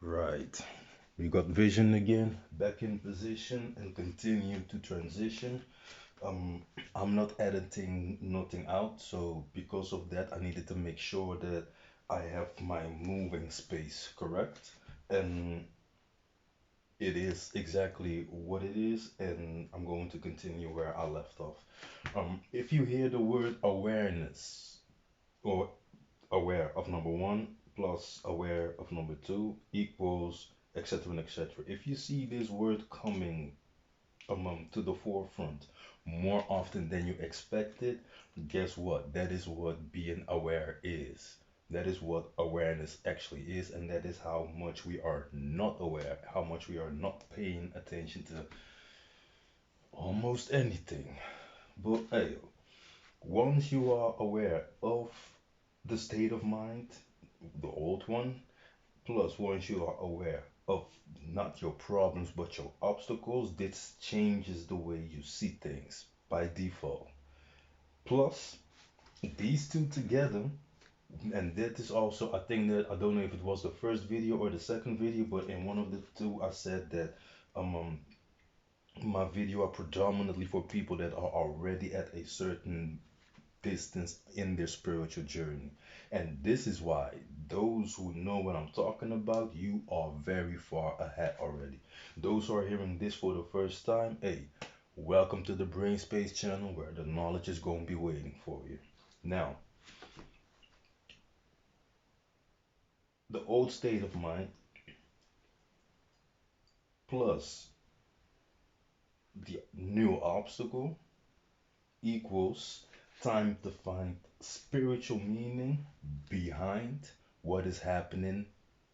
Right. We got vision again, back in position and continue to transition. Um, I'm not editing nothing out, so because of that, I needed to make sure that I have my moving space correct. And it is exactly what it is, and I'm going to continue where I left off. If you hear the word awareness or aware of number one plus aware of number two equals etc and etc. If you see this word coming to the forefront more often than you expected, guess what? That is what being aware is. That is what awareness actually is, and that is how much we are not aware, how much we are not paying attention to almost anything. But hey, once you are aware of the state of mind, the old one, plus once you are aware of not your problems but your obstacles, this changes the way you see things by default. Plus, these two together, and that is also, I think that, I don't know if it was the first video or the second video, but in one of the two, I said that um, my video are predominantly for people that are already at a certain distance in their spiritual journey. And this is why those who know what I'm talking about, you are very far ahead already. Those who are hearing this for the first time, hey, welcome to the Brain Space channel where the knowledge is going to be waiting for you. Now, the old state of mind plus the new obstacle equals time to find spiritual meaning behind what is happening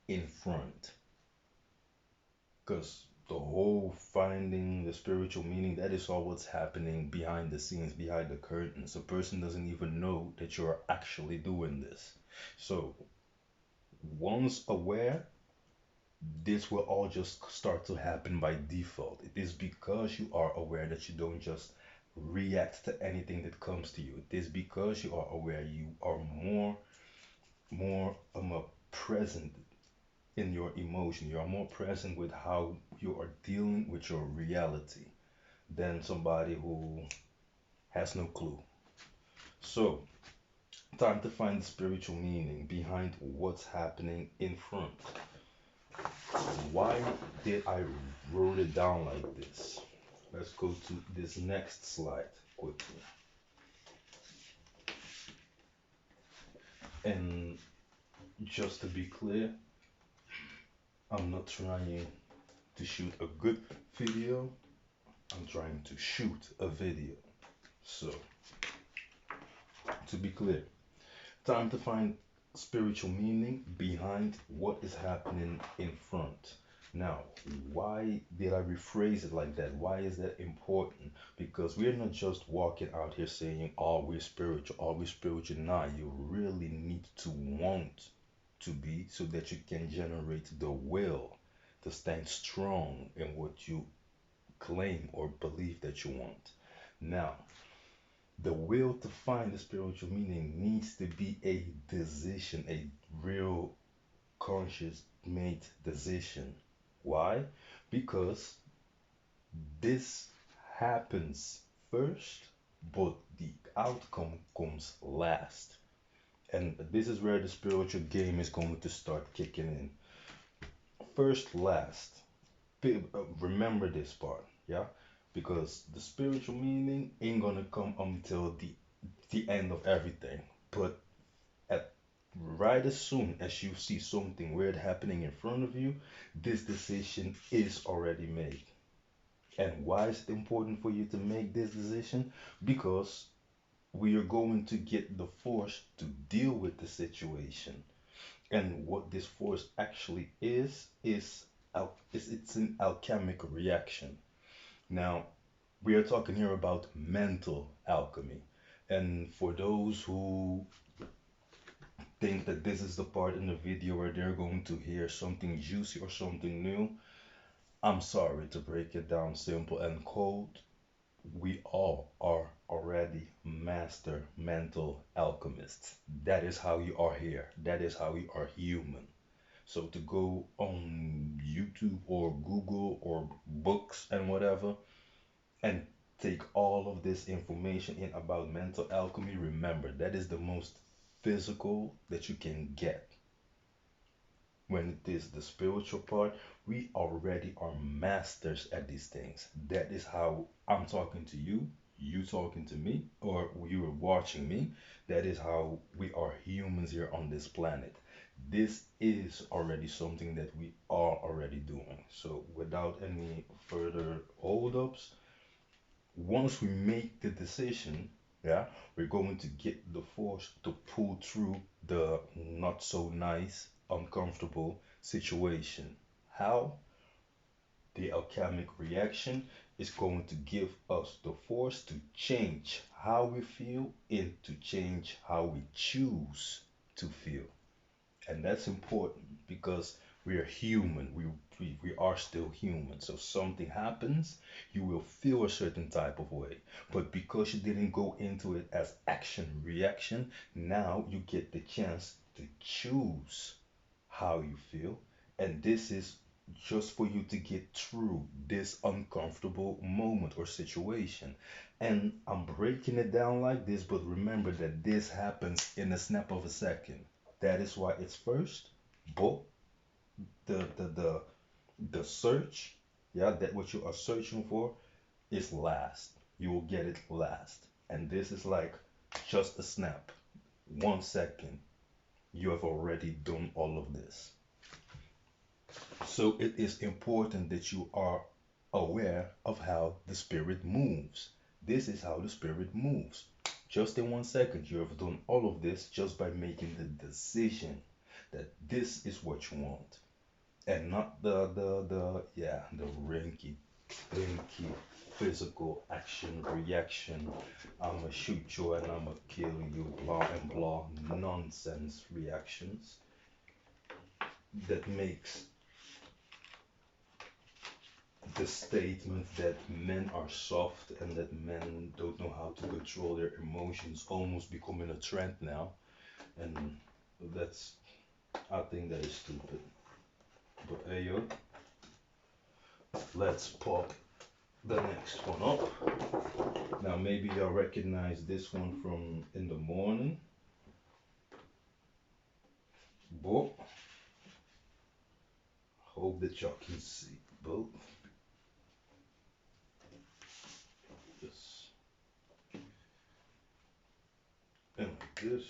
in front. Because the whole finding the spiritual meaning, that is all what's happening behind the scenes, behind the curtains. A person doesn't even know that you're actually doing this. So, once aware, this will all just start to happen by default. It is because you are aware that you don't just react to anything that comes to you. It is because you are aware you are more present in your emotion. You are more present with how you are dealing with your reality than somebody who has no clue. So, time to find the spiritual meaning behind what's happening in front. Why did I wrote it down like this? Let's go to this next slide quickly. And just to be clear, I'm not trying to shoot a good video. I'm trying to shoot a video. So, to be clear, time to find spiritual meaning behind what is happening in front. Now, why did I rephrase it like that? Why is that important? Because we're not just walking out here saying, oh, we're spiritual, oh, we're spiritual. Nah, you really need to want to be so that you can generate the will to stand strong in what you claim or believe that you want. Now, the will to find the spiritual meaning needs to be a decision, a real conscious made decision. Why? Because this happens first, but the outcome comes last. And this is where the spiritual game is going to start kicking in. First, last. Remember this part, yeah? Because the spiritual meaning ain't gonna come until the end of everything. But at right as soon as you see something weird happening in front of you, this decision is already made. And why is it important for you to make this decision? Because we are going to get the force to deal with the situation. And what this force actually is it's an alchemic reaction. Now, we are talking here about mental alchemy. And for those who think that this is the part in the video where they're going to hear something juicy or something new, I'm sorry to break it down simple and cold. We all are already master mental alchemists. That is how you are here. That is how we are human. So to go on YouTube or Google or books and whatever and take all of this information in about mental alchemy, remember that is the most physical that you can get. When it is the spiritual part, we already are masters at these things. That is how I'm talking to you, you talking to me, or you are watching me. That is how we are humans here on this planet. This is already something that we are already doing. So without any further holdups, once we make the decision, yeah, we're going to get the force to pull through the not so nice, uncomfortable situation. How? The alchemic reaction is going to give us the force to change how we feel and to change how we choose to feel. And that's important because we are human. We are still human. So something happens, you will feel a certain type of way. But because you didn't go into it as action reaction, now you get the chance to choose how you feel. And this is just for you to get through this uncomfortable moment or situation. And I'm breaking it down like this, but remember that this happens in a snap of a second. That is why it's first, but the the the the search, yeah, that what you are searching for is last. You will get it last. And this is like just a snap. 1 second, you have already done all of this. So it is important that you are aware of how the spirit moves. This is how the spirit moves. Just in 1 second, you have done all of this just by making the decision that this is what you want, and not the yeah, the rinky physical action reaction. I'ma shoot you and I'ma kill you, blah and blah nonsense reactions that makes the statement that men are soft and that men don't know how to control their emotions almost becoming a trend now. And that's, I think that is stupid. But hey yo, let's pop the next one up. Now maybe y'all recognize this one from in the morning. But hope that y'all can see both. Yes. And like this.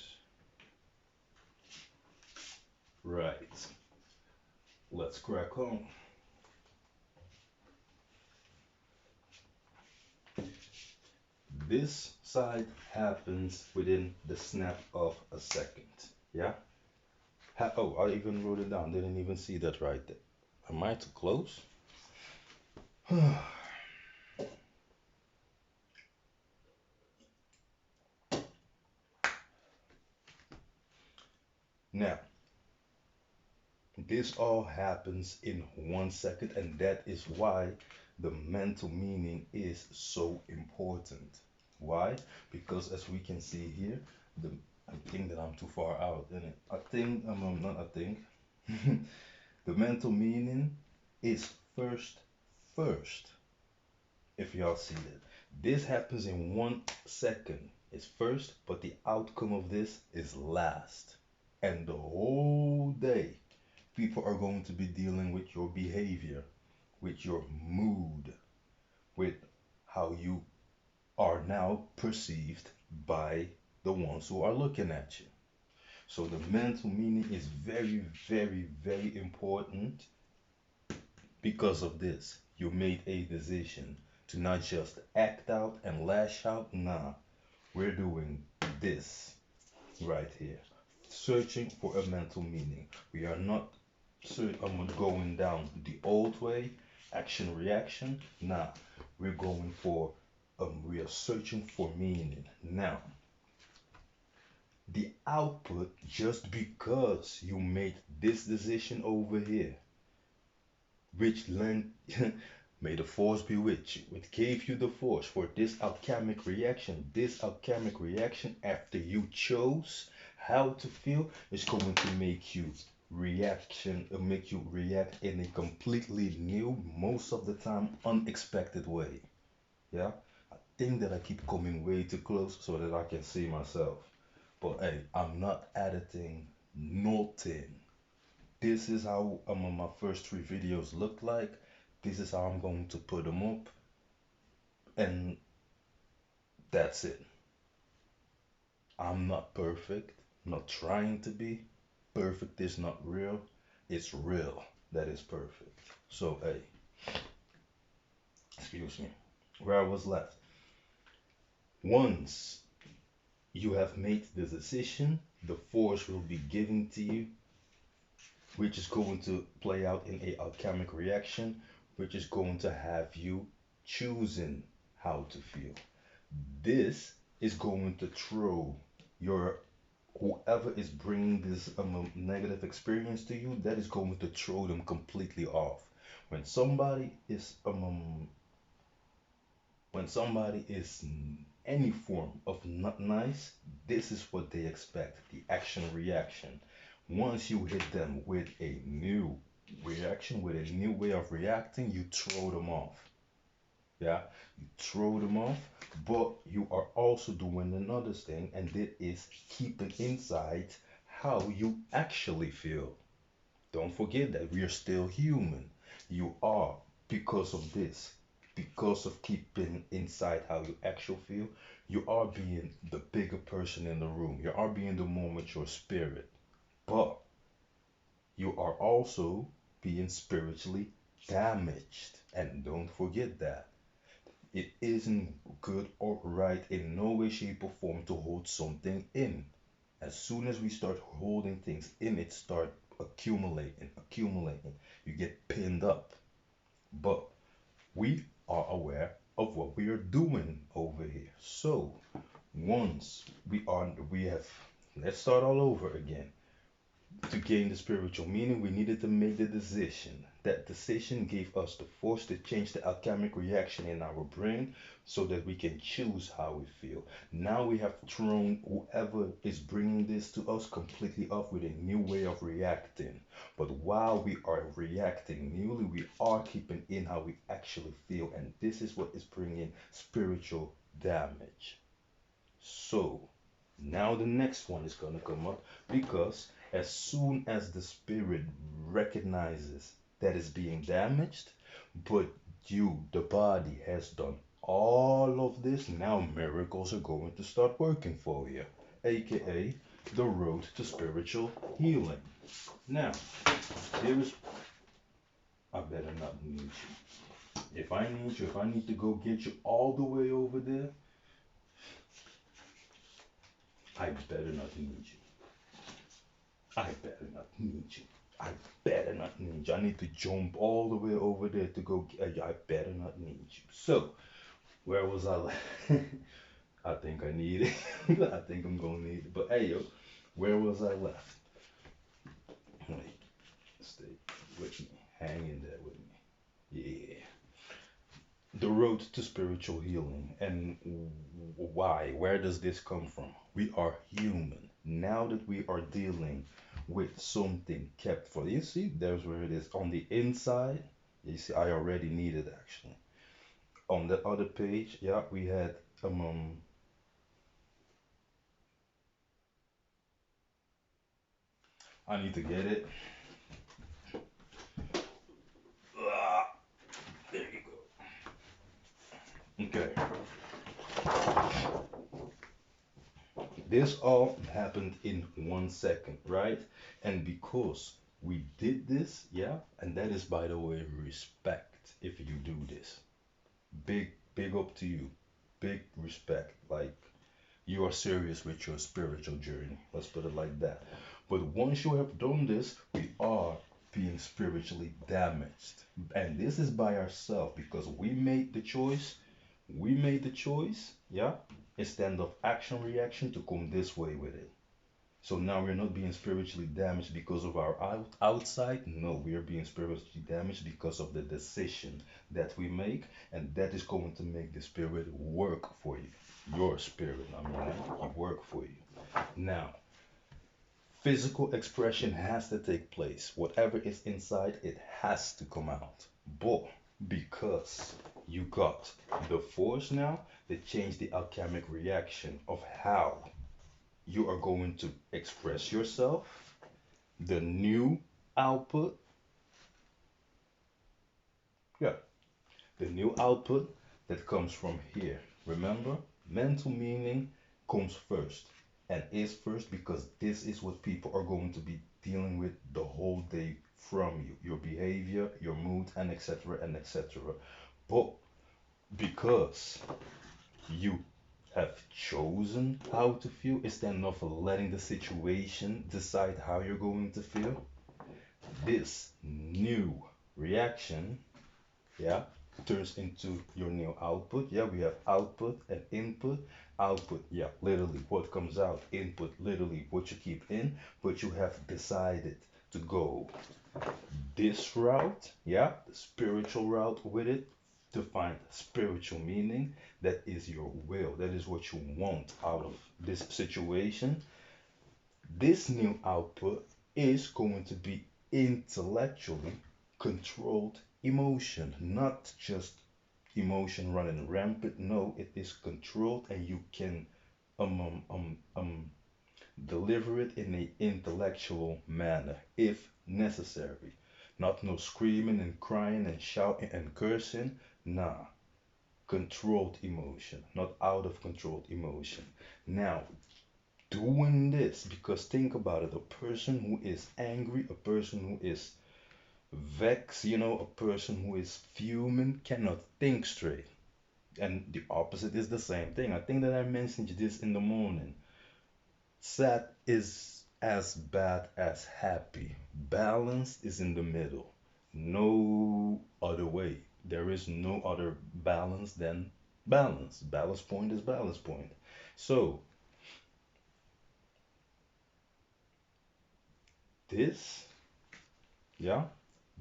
Right. Let's crack on. This side happens within the snap of a second. Yeah? Oh, I even wrote it down. Didn't even see that right there. Am I too close? Now, this all happens in 1 second, and that is why the mental meaning is so important. Why? Because as we can see here, the I think that I'm too far out, isn't it? I think I'm not. I think the mental meaning is first. If y'all see that, this happens in 1 second. It's first, but the outcome of this is last, and the whole day people are going to be dealing with your behavior, with your mood, with how you are now perceived by the ones who are looking at you. So the mental meaning is very, very, very important because of this. You made a decision to not just act out and lash out. Nah, we're doing this right here. Searching for a mental meaning. We are not going down the old way, action reaction. Nah, we're going for we are searching for meaning. Now, the output, just because you made this decision over here, which lend may the force be with you. It gave you the force for this alchemic reaction. This alchemic reaction, after you chose how to feel, is going to make you reaction, make you react in a completely new, most of the time unexpected way. Yeah, I think that I keep coming way too close so that I can see myself. But hey, I'm not editing nothing. This is how my first three videos looked like. This is how I'm going to put them up, and that's it. I'm not perfect, not trying to be. Perfect is not real. It's real that is perfect. So, hey, excuse me, where I was left. Once you have made the decision, the force will be given to you, which is going to play out in a alchemic reaction, which is going to have you choosing how to feel. This is going to throw your whoever is bringing this negative experience to you, that is going to throw them completely off. When somebody is when somebody is any form of not nice, this is what they expect, the action reaction. Once you hit them with a new reaction, with a new way of reacting, you throw them off. Yeah, you throw them off, but you are also doing another thing, and that is keeping inside how you actually feel. Don't forget that we are still human. You are, because of this, because of keeping inside how you actually feel, you are being the bigger person in the room. You are being the more mature spirit. But you are also being spiritually damaged. And don't forget that. It isn't good or right in no way, shape, or form to hold something in. As soon as we start holding things in, it start accumulating, accumulating. You get pinned up. But we are aware of what we are doing over here. So once we have, let's start all over again. To gain the spiritual meaning, we needed to make the decision. That decision gave us the force to change the alchemic reaction in our brain so that we can choose how we feel. Now we have thrown whoever is bringing this to us completely off with a new way of reacting. But while we are reacting newly, we are keeping in how we actually feel. And this is what is bringing spiritual damage. So now the next one is going to come up because as soon as the spirit recognizes that it's being damaged, but you, the body, has done all of this, now miracles are going to start working for you, aka the road to spiritual healing. Now, here is, I better not need you. If I need you, if I need to go get you all the way over there, I better not need you. I better not need you. I better not need you. I need to jump all the way over there to go. I better not need you. So, where was I? I think I need it. I think I'm gonna need it. But hey, yo, where was I left? Wait, stay with me. Hang in there with me. Yeah. The road to spiritual healing. And why? Where does this come from? We are human. Now that we are dealing with something kept for you see, there's where it is on the inside. You see, I already need it actually. On the other page, yeah, we had I need to get it. Ah, there you go. Okay. This all happened in 1 second, right? And because we did this, yeah, and that is, by the way, respect if you do this. Big up to you. Big respect. Like, you are serious with your spiritual journey. Let's put it like that. But once you have done this, we are being spiritually damaged. And this is by ourselves because we made the choice. We made the choice, yeah, instead of action reaction to come this way with it. So now we're not being spiritually damaged because of our outside. No, we are being spiritually damaged because of the decision that we make, and that is going to make the spirit work for you. Your spirit, I mean, work for you. Now, Physical expression has to take place. Whatever is inside, it has to come out. But because you got the force now, they change the alchemic reaction of how you are going to express yourself. The new output, yeah, the new output that comes from here. Remember, mental meaning comes first and is first because this is what people are going to be dealing with the whole day from you, your behavior, your mood, and etc. and etc. But because you have chosen how to feel instead of letting the situation decide how you're going to feel, this new reaction, yeah, turns into your new output. Yeah, we have output and input. Output, yeah, literally what comes out. Input, literally what you keep in, but you have decided to go this route, yeah, the spiritual route with it to find spiritual meaning. That is your will. That is what you want out of this situation. This new output is going to be intellectually controlled emotion, not just emotion running rampant. No, it is controlled and you can um, um, um, um, deliver it in a intellectual manner if necessary. Not no screaming and crying and shouting and cursing. Nah, controlled emotion, not out of controlled emotion. Now, doing this, because think about it, a person who is angry, a person who is vexed, a person who is fuming cannot think straight. And the opposite is the same thing. I think that I mentioned this in the morning. Sad is as bad as happy. Balance is in the middle. No other way. There is no other balance than balance. Balance point is balance point. So, this, yeah,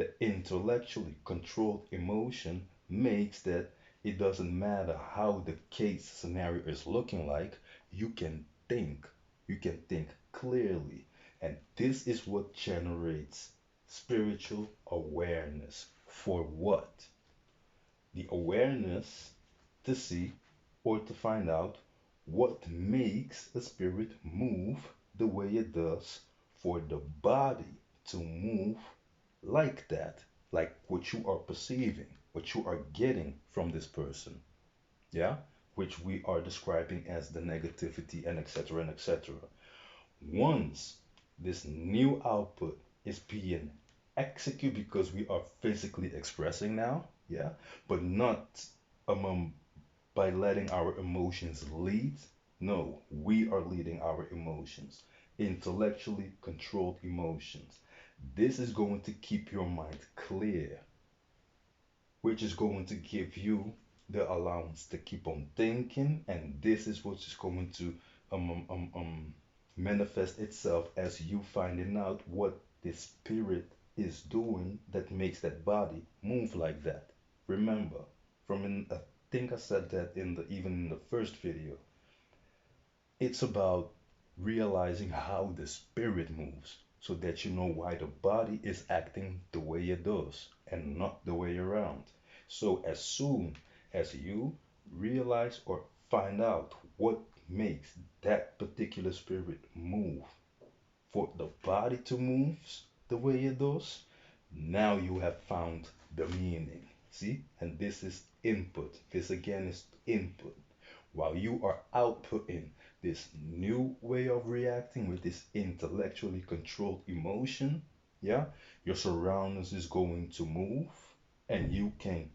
the intellectually controlled emotion makes that it doesn't matter how the case scenario is looking like, you can think. You can think clearly. And this is what generates spiritual awareness. For what? The awareness to see or to find out what makes the spirit move the way it does for the body to move like that, like what you are perceiving, what you are getting from this person, yeah, which we are describing as the negativity and etc. and etc. Once this new output is being executed because we are physically expressing now, yeah, but not um, by letting our emotions lead. No, we are leading our emotions, intellectually controlled emotions. This is going to keep your mind clear, which is going to give you the allowance to keep on thinking, and this is what is going to manifest itself as you finding out what the spirit is doing that makes that body move like that. Remember, I think I said that in the even in the first video. It's about realizing how the spirit moves so that you know why the body is acting the way it does and not the way around. So, as soon as you realize or find out what makes that particular spirit move for the body to move the way it does, now you have found the meaning. See? And this is input. This again is input. While you are outputting this new way of reacting with this intellectually controlled emotion, yeah, your surroundings is going to move and you can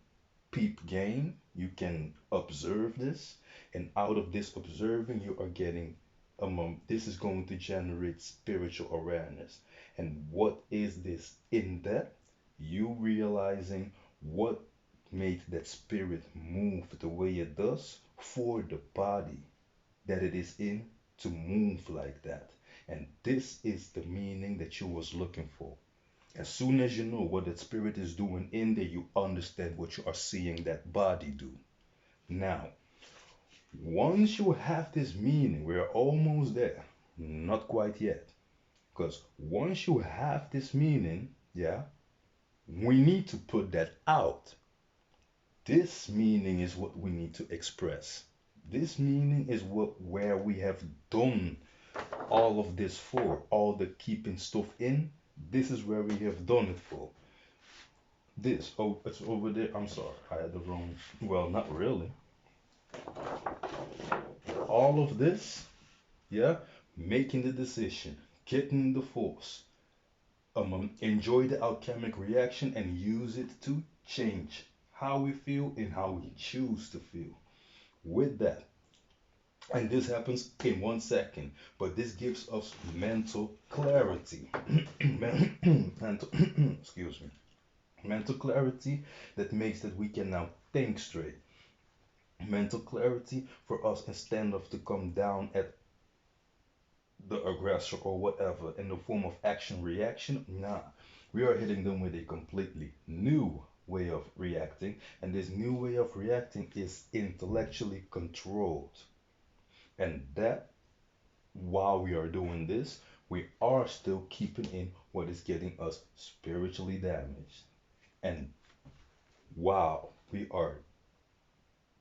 peep game, you can observe this, and out of this observing, you are getting this is going to generate spiritual awareness. And what is this in depth? You realizing what made that spirit move the way it does for the body that it is in to move like that. And this is the meaning that you was looking for. As soon as you know what that spirit is doing in there, you understand what you are seeing that body do. Now, once you have this meaning, we're almost there. Not quite yet. Because once you have this meaning, yeah, we need to put that out. This meaning is what we need to express. This meaning is what where we have done all of this for, all the keeping stuff in. This is where we have done it for. This, oh, it's over there. I'm sorry, I had the wrong. Well, not really. All of this, yeah, making the decision, getting the force, enjoy the alchemic reaction and use it to change how we feel and how we choose to feel. With that, and this happens in 1 second, but this gives us mental clarity. Mental, excuse me, mental clarity that makes that we can now think straight. Mental clarity for us instead of to come down at the aggressor or whatever in the form of action reaction. Nah, we are hitting them with a completely new way of reacting, and this new way of reacting is intellectually controlled. And that while we are doing this, we are still keeping in what is getting us spiritually damaged. And while we are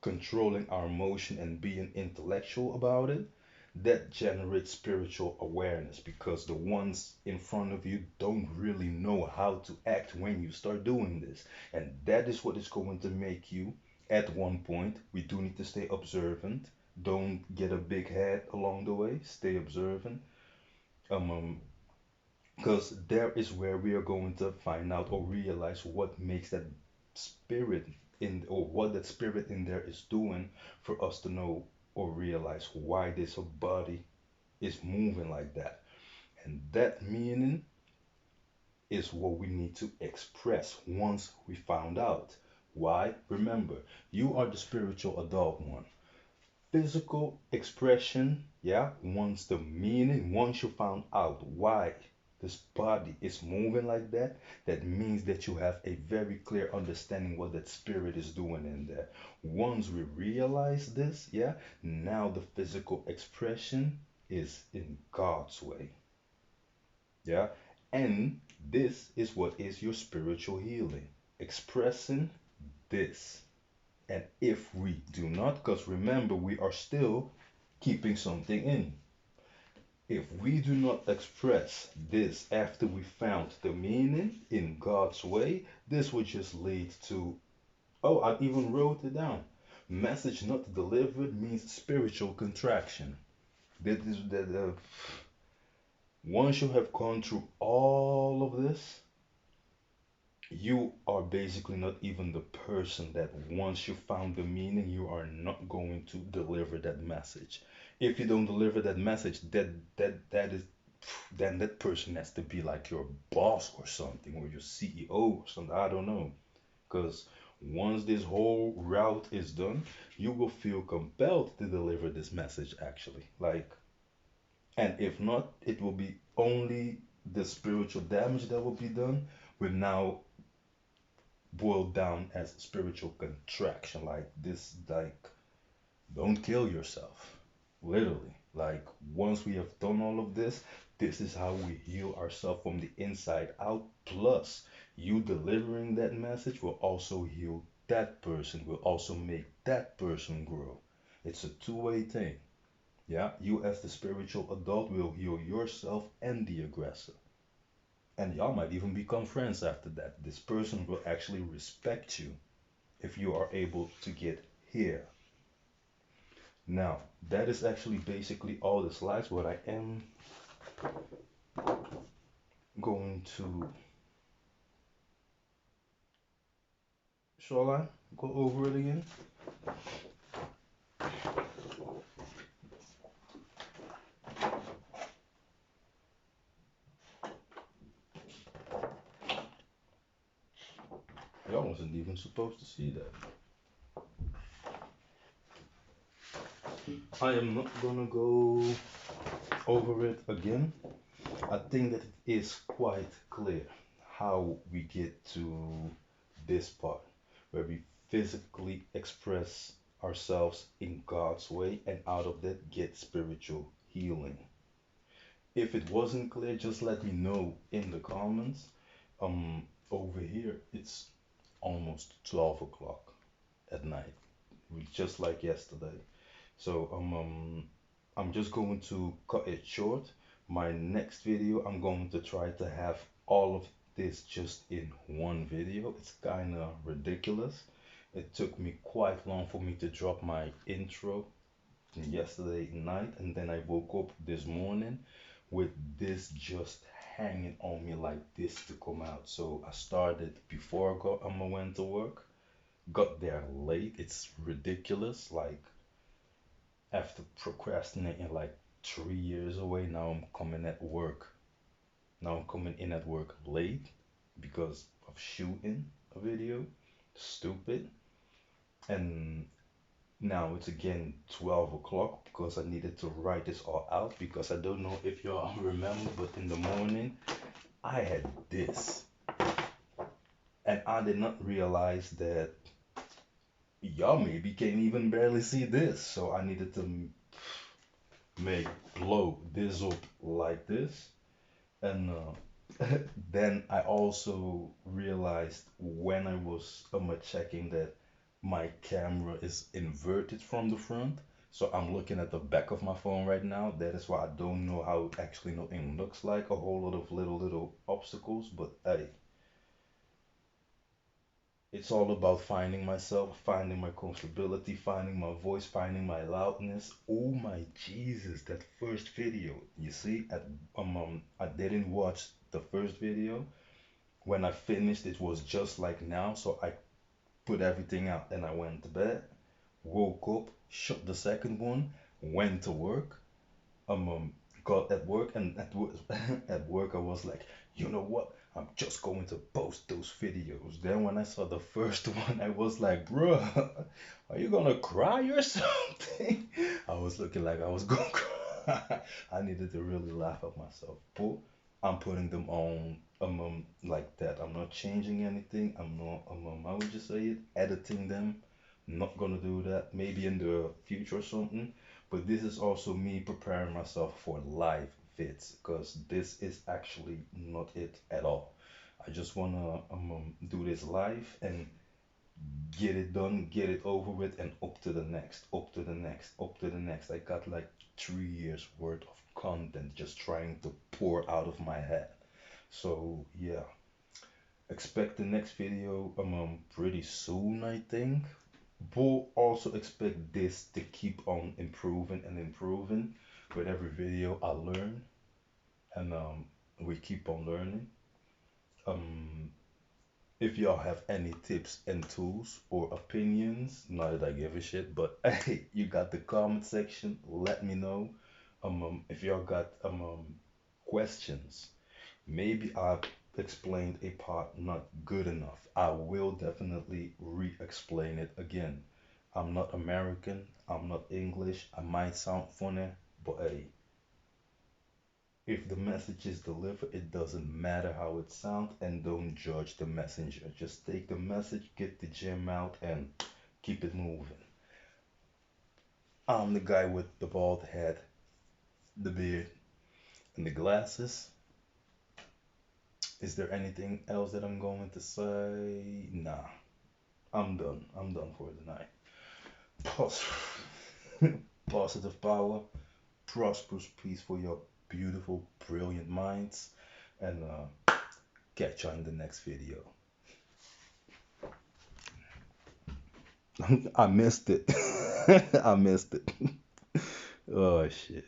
controlling our emotion and being intellectual about it, that generates spiritual awareness because the ones in front of you don't really know how to act when you start doing this. And that is what is going to make you, at one point, we do need to stay observant. Don't get a big head along the way, stay observant. Um, because there is where we are going to find out or realize what makes that spirit in or what that spirit in there is doing for us to know or realize why this body is moving like that. And that meaning is what we need to express once we found out why. Remember, you are the spiritual adult one. Physical expression, yeah, once the meaning, once you found out why this body is moving like that, that means that you have a very clear understanding what that spirit is doing in there. Once we realize this, yeah, now the physical expression is in God's way, yeah, and this is what is your spiritual healing, expressing this. And if we do not, because remember, we are still keeping something in. If we do not express this after we found the meaning in God's way, this would just lead to, oh, I even wrote it down. Message not delivered means spiritual contraction. That is that once you have gone through all of this, you are basically not even the person that once you found the meaning, you are not going to deliver that message. If you don't deliver that message, that is then that person has to be like your boss or something, or your CEO or something. I don't know. Because once this whole route is done, you will feel compelled to deliver this message actually. Like, and if not, it will be only the spiritual damage that will be done will now boiled down as spiritual contraction. Like this, like, don't kill yourself. Literally. Like, once we have done all of this, this is how we heal ourselves from the inside out. Plus, you delivering that message will also heal that person, will also make that person grow. It's a two-way thing. Yeah, you as the spiritual adult will heal yourself and the aggressor. And y'all might even become friends after that. This person will actually respect you if you are able to get here. Now, that is actually basically all the slides, but I am going to, shall I go over it again? Y'all wasn't even supposed to see that. I am not gonna go over it again. I think that it is quite clear how we get to this part where we physically express ourselves in God's way and out of that get spiritual healing. If it wasn't clear, just let me know in the comments. Over here, it's almost 12 o'clock at night, just like yesterday. So I'm just going to cut it short. My next video, I'm going to try to have all of this just in one video. It's kind of ridiculous. It took me quite long for me to drop my intro yesterday night, and then I woke up this morning with this just hanging on me like this to come out. So I started before I went to work, got there late. It's ridiculous. Like after procrastinating like 3 years away, now I'm coming at work. Now I'm coming in at work late because of shooting a video. Stupid. And now it's again 12 o'clock because I needed to write this all out because I don't know if y'all remember, but in the morning I had this and I did not realize that y'all maybe can't even barely see this. So I needed to make blow this up like this. And then I also realized when I was checking that my camera is inverted from the front. So I'm looking at the back of my phone right now. That is why I don't know how actually nothing looks like. A whole lot of little obstacles. But hey, it's all about finding myself, finding my comfortability, finding my voice, finding my loudness. Oh my Jesus, that first video. You see, I didn't watch the first video. When I finished, it was just like now. So I put everything out and I went to bed, woke up, shot the second one, went to work, um got at work, and at work I was like, you know what? I'm just going to post those videos. Then when I saw the first one, I was like, bruh, are you gonna cry or something? I was looking like I was gonna cry. I needed to really laugh at myself. But I'm putting them on like that. I'm not changing anything. I'm not I would just say it, editing them. Not gonna do that. Maybe in the future or something, but this is also me preparing myself for live vids because this is actually not it at all. I just wanna do this live and get it done, get it over with, and up to the next, up to the next, up to the next. I got like 3 years worth of content just trying to pour out of my head. So yeah, expect the next video pretty soon, I think. But also expect this to keep on improving and improving. With every video I learn, and we keep on learning. Um, if y'all have any tips and tools or opinions, not that I give a shit, but hey, you got the comment section. Let me know. If y'all got questions, maybe I explained a part not good enough. I will definitely re-explain it again. I'm not American. I'm not English. I might sound funny, but hey, if the message is delivered, it doesn't matter how it sounds, and don't judge the messenger. Just take the message, get the gem out, and keep it moving. I'm the guy with the bald head, the beard, and the glasses. Is there anything else that I'm going to say? Nah, I'm done. I'm done for the night. Positive power, prosperous peace for your beautiful, brilliant minds, and catch you in the next video. I missed it. I missed it. Oh shit.